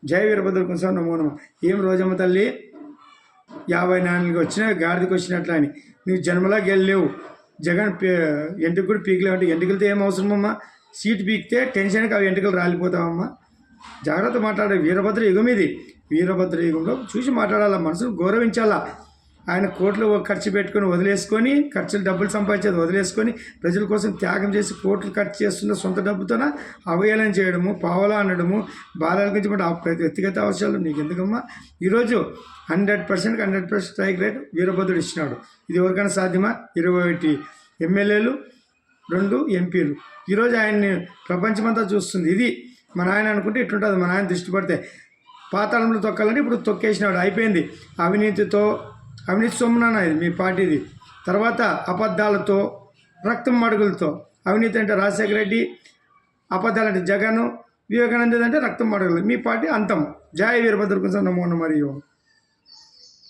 జై వీరభద్రకు సార్ నమో నమ. ఏం రోజమ్మ తల్లి 54 వచ్చినా గాడిదకి వచ్చినట్లు అని నువ్వు జన్మలోకి వెళ్ళలేవు. జగన్ ఎంటుకలు పీకలేవు అంటే ఎంటుకలతో ఏం అవసరమమ్మా? సీటు పీకితే టెన్షన్కి అవి ఎంటుకలు రాలిపోతావమ్మా. జాగ్రత్త మాట్లాడే వీరభద్ర యుగం ఇది. వీరభద్ర యుగంలో చూసి మాట్లాడాలా, మనసును గౌరవించాలా. ఆయన కోట్లు ఖర్చు పెట్టుకొని వదిలేసుకొని, ఖర్చులు డబ్బులు సంపాదించేది వదిలేసుకొని ప్రజల కోసం త్యాగం చేసి కోట్లు ఖర్చు చేస్తున్న సొంత డబ్బుతోన అవహేళన చేయడము, పావలా అనడము, బాధల గురించి వ్యక్తిగత అవసరాలు నీకు ఎందుకమ్మా? ఈరోజు 100% స్ట్రైక్ రేట్ వీరభద్రుడు ఇచ్చినాడు. ఇది ఎవరికైనా సాధ్యమా? 21 ఎమ్మెల్యేలు, 2 ఎంపీలు. ఈరోజు ఆయన్ని ప్రపంచమంతా చూస్తుంది. ఇది మన ఆయన అనుకుంటే ఇట్లుంటుంది. మన ఆయన దృష్టి పడితే పాతాళంలో తొక్కాలంటే ఇప్పుడు తొక్కేసినాడు, అయిపోయింది. అవినీతి సొమ్మున ఇది మీ పార్టీది. తర్వాత అబద్ధాలతో, రక్తం మడుగులతో. అవినీతి అంటే రాజశేఖర రెడ్డి, అబద్ధాలంటే జగన్, వివేకానంద అంటే రక్తం మడుగులు. మీ పార్టీ అంతం. జై వీరభద్రకు నమో నమ. మరియు